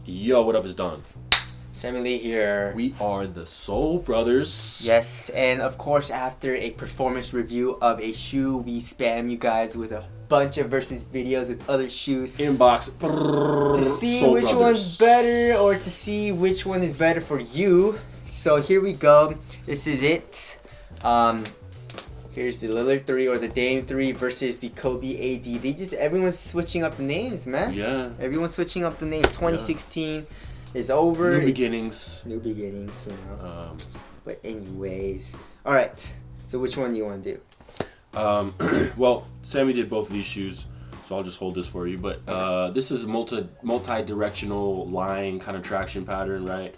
Yo, what up, is Don? Sammy Lee here. We are the Soul Brothers. Yes, and of course, after a performance review of a shoe, we spam you guys with a bunch of versus videos with other shoes. Inbox. To see Soul which Brothers. one's better or to see which one is better for you. So here we go. This is it. Here's the Lillard 3 or the Dame 3 versus the Kobe AD. Everyone's switching up the names, man. Yeah. Everyone's switching up the names. 2016 is over. New beginnings. New beginnings, you know. But anyways, all right. So which one do you want to do? Well, Sammy did both of these shoes, so I'll just hold this for you. But this is a multi-directional line kind of traction pattern, right?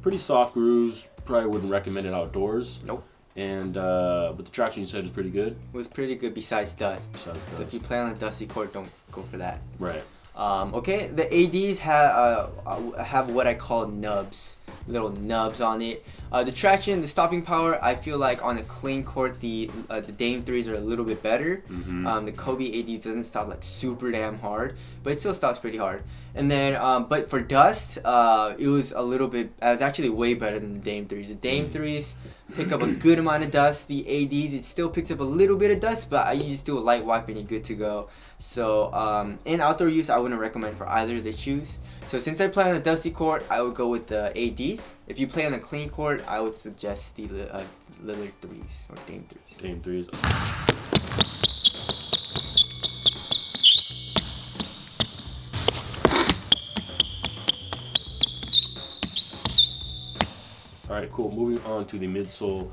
Pretty soft grooves. Probably wouldn't recommend it outdoors. Nope. And but the traction you said is pretty good. It was pretty good besides dust. Besides So dust. if you play on a dusty court, don't go for that. Right. Okay, the ADs have what I call nubs, little nubs on it. The traction, the stopping power, I feel like on a clean court, the Dame 3s are a little bit better. The Kobe ADs doesn't stop like super damn hard, but it still stops pretty hard. And then, but for dust, it was actually way better than the Dame 3s. The Dame 3s pick up a good amount of dust. The ADs, it still picks up a little bit of dust, but you just do a light wipe and you're good to go. So, in outdoor use, I wouldn't recommend for either of the shoes. So since I play on a dusty court, I would go with the ADs. If you play on a clean court, I would suggest the Lillard 3s or Dame 3s. Dame 3s. Alright, cool. Moving on to the midsole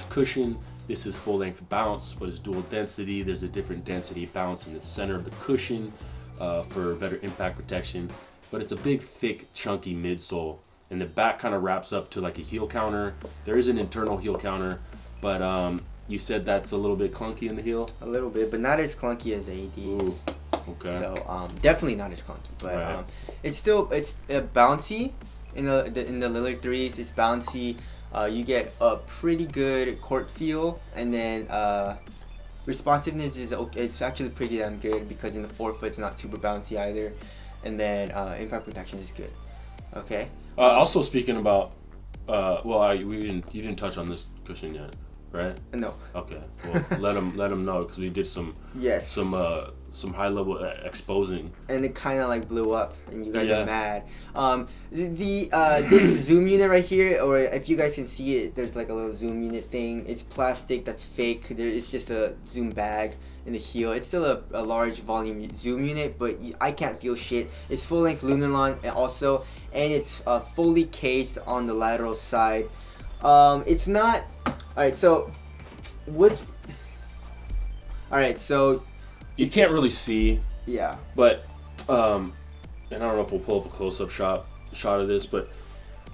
/ cushion. This is full length bounce, but it's dual density. There's a different density bounce in the center of the cushion for better impact protection. But it's a big, thick, chunky midsole. And the back kind of wraps up to like a heel counter. There is an internal heel counter, but you said that's a little bit clunky in the heel? A little bit, but not as clunky as ADs. Ooh, okay. So definitely not as clunky, but Right. it's bouncy. In the Lillard 3s, it's bouncy. You get a pretty good court feel, and then responsiveness is okay. It's actually pretty damn good because in the forefoot it's not super bouncy either, and then impact protection is good. Okay. Also speaking about, you didn't touch on this cushion yet, right? No. Okay. Well, let them know because we did some high level exposing. And it kind of like blew up, and you guys Yeah. are mad. This zoom unit right here, or if you guys can see it, there's like a little zoom unit thing. It's plastic. That's fake. It's just a zoom bag in the heel. It's still a large volume zoom unit, but I can't feel shit. It's full length Lunarlon also, and it's fully cased on the lateral side. It's not. Alright, so You can't really see, yeah. but and I don't know if we'll pull up a close-up shot of this, but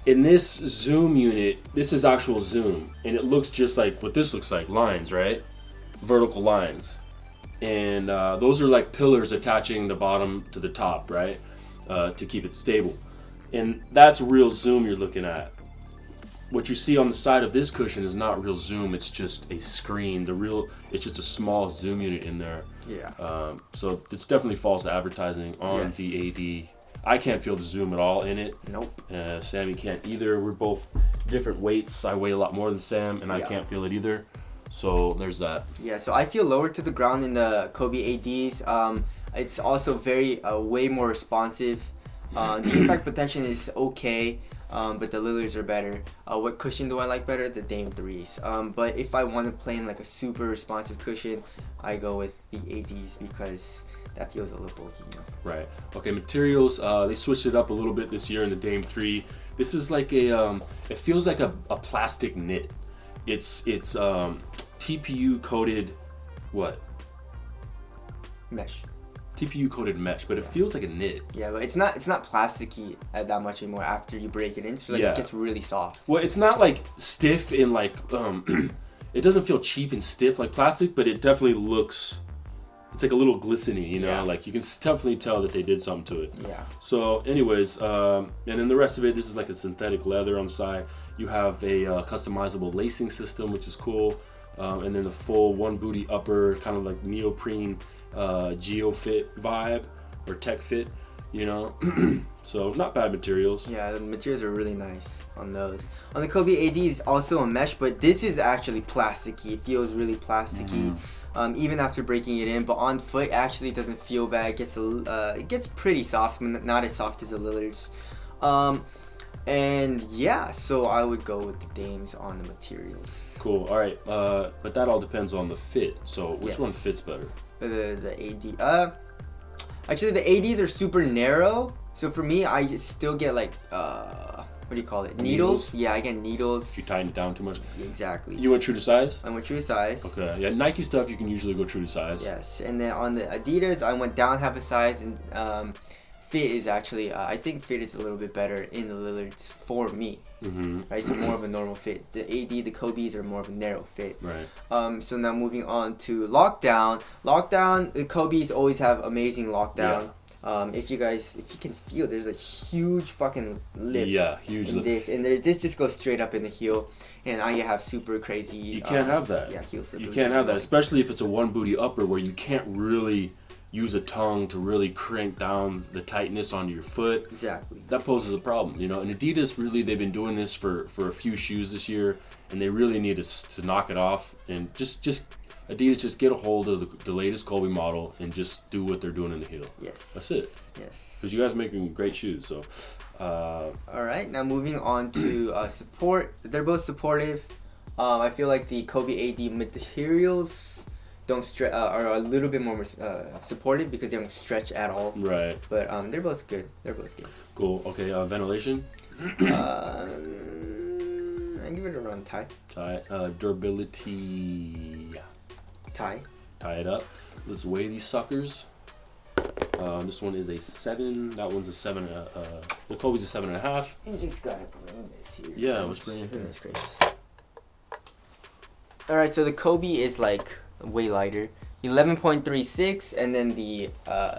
in this zoom unit, this is actual zoom, and it looks just like what this looks like, lines, right? Vertical lines. And those are like pillars attaching the bottom to the top, right? To keep it stable. And that's real zoom you're looking at. What you see on the side of this cushion is not real zoom, it's just a screen. It's just a small zoom unit in there. Yeah. So it's definitely false advertising on Yes. the AD. I can't feel the zoom at all in it. Nope. Sammy can't either. We're both different weights. I weigh a lot more than Sam, and I Yeah. can't feel it either. So there's that. Yeah, so I feel lower to the ground in the Kobe ADs. It's also way more responsive. The impact protection is okay, but the Lillards are better. What cushion do I like better? The Dame 3s. But if I want to play in like a super responsive cushion, I go with the ADs because that feels a little bulky, you know? Right. Okay, materials. They switched it up a little bit this year in the Dame 3. This is like it feels like a plastic knit. It's TPU coated, what? Mesh. TPU coated mesh, but it feels like a knit. Yeah, but it's not plasticky that much anymore after you break it in. So like Yeah. it gets really soft. Well, it's not like stiff and like it doesn't feel cheap and stiff like plastic, but it definitely looks. It's like a little glistening, you know. Yeah. Like you can definitely tell that they did something to it. Yeah. So, anyways, and then the rest of it, this is like a synthetic leather on the side. You have a customizable lacing system, which is cool. and then the full one booty upper, kind of like neoprene geo fit vibe or tech fit, you know. So not bad materials. Yeah, the materials are really nice on those. On the Kobe AD is also a mesh, but this is actually plasticky. It feels really plasticky. Even after breaking it in, but on foot actually doesn't feel bad. It gets pretty soft, but not as soft as the Lillards. And yeah, so I would go with the Dames on the materials. Cool. All right, but that all depends on the fit. So which one fits better? The AD. Actually, the ADs are super narrow. So for me, I still get like what do you call it? Needles? Yeah, I get needles. If you tighten it down too much. Exactly. You went true to size? I went true to size. Okay. Yeah, Nike stuff you can usually go true to size. Yes, and then on the Adidas, I went down half a size, and fit is actually I think fit is a little bit better in the Lillards for me. Right, it's more of a normal fit. The AD, the Kobe's are more of a narrow fit. Right. So now moving on to lockdown. Lockdown, the Kobe's always have amazing lockdown. Yeah. If you can feel, there's a huge fucking lip. Yeah, huge in lip. This, and this just goes straight up in the heel, and now you have super crazy. You can't have that. Yeah, heel slip. You can't have that, especially if it's a one booty upper where you can't really use a tongue to really crank down the tightness onto your foot. Exactly. That poses a problem, you know. And Adidas really, they've been doing this for a few shoes this year, and they really need to knock it off and just Adidas just get a hold of the latest Kobe model and just do what they're doing in the heel. Yes. That's it. Yes. Because you guys are making great shoes, so. All right, now moving on to support. They're both supportive. I feel like the Kobe AD materials don't stretch, are a little bit more supportive because they don't stretch at all. Right. But they're both good. They're both good. Cool. Okay. Ventilation. I give it a run. Tie. Durability. Tie. Tie it up. Let's weigh these suckers. This one is a 7. That one's a 7. The Kobe's a 7.5. You just gotta bring this here. Yeah, let's bring it. Goodness gracious. All right, so the Kobe is like way lighter, 11.36, and then the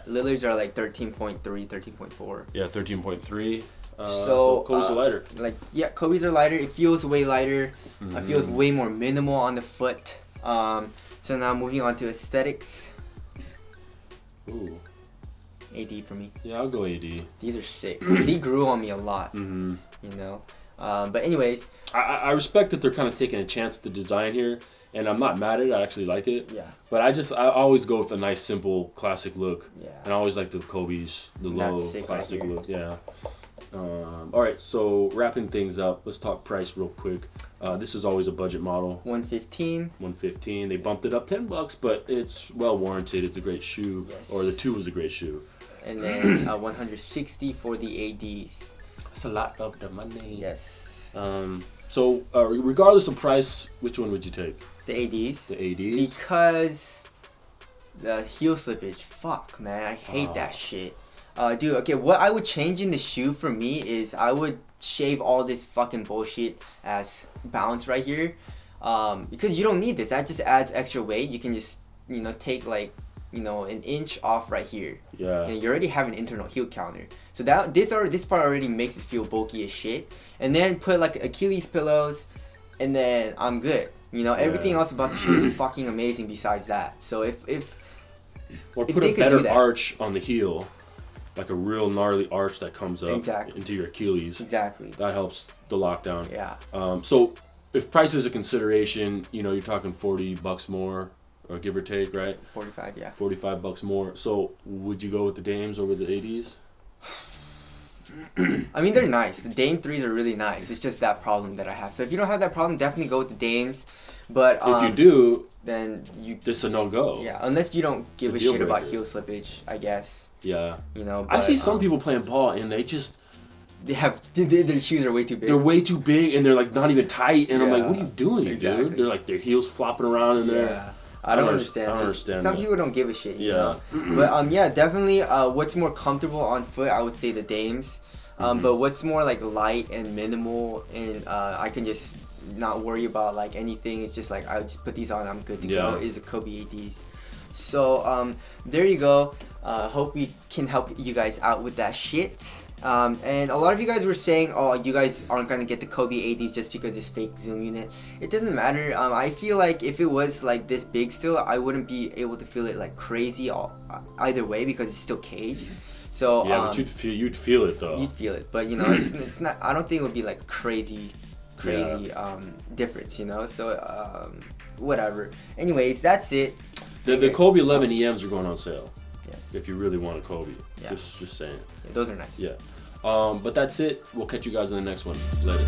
Lillards are like 13.3, 13.4. Yeah, 13.3. So Kobe's are lighter. Like yeah, Kobe's are lighter. It feels way lighter. It feels way more minimal on the foot. So now moving on to aesthetics. Ooh. AD for me. Yeah, I'll go AD. These are sick. They grew on me a lot. You know. But anyways, I respect that they're kind of taking a chance at the design here, and I'm not mad at it. I actually like it. Yeah. But I always go with a nice, simple, classic look. Yeah. And I always like the Kobe's, the low classic right look. Yeah. All right. So wrapping things up, let's talk price real quick. This is always a budget model. 115. 115. They bumped it up $10, but it's well warranted. It's a great shoe. Yes. Or the 2 is a great shoe. And then 160 for the ADs. That's a lot of the money. Yes. So regardless of price, which one would you take? The ADs. The ADs. Because the heel slippage. Fuck, man. I hate that shit. Dude, okay, what I would change in the shoe for me is I would shave all this fucking bullshit as bounce right here. Because you don't need this. That just adds extra weight. You can just, take like, an inch off right here. Yeah. And you already have an internal heel counter. So this part already makes it feel bulky as shit. And then put like Achilles pillows, and then I'm good. Everything else about the shoe is fucking amazing besides that. So if put a better arch on the heel, like a real gnarly arch that comes up into your Achilles. Exactly. That helps the lockdown. Yeah. So if price is a consideration, you're talking $40 more, or give or take, right? 45, yeah. $45 more. So would you go with the Dames over the ADs? I mean, they're nice. The Dame 3s are really nice. It's just that problem that I have. So if you don't have that problem, definitely go with the Dames. But if you do, then this is a no-go. Yeah, unless you don't give a shit about heel slippage, I guess. Yeah. But, I see some people playing ball and they just... their shoes are way too big. They're way too big and they're like not even tight. And I'm like, what are you doing, dude? They're like, their heels flopping around in there. Yeah. I don't understand. Some people don't give a shit. Yeah. But definitely. What's more comfortable on foot? I would say the Dames. But what's more like light and minimal, and I can just not worry about like anything. It's just like I just put these on, I'm good to go. Is a Kobe ADs. So there you go. Hope we can help you guys out with that shit. And a lot of you guys were saying, oh, you guys aren't gonna get the Kobe 80s just because it's fake zoom unit. It doesn't matter. I feel like if it was like this big still, I wouldn't be able to feel it like crazy either way because it's still caged. So yeah, but you'd feel it though. You'd feel it, but you know, it's not. I don't think it would be like crazy difference. You know, so whatever. Anyways, that's it. The Kobe 11 EMs are going on sale. Yes. If you really want a Kobe. Yeah. Just saying. Yeah, those are nice. Yeah. But that's it. We'll catch you guys in the next one. Later.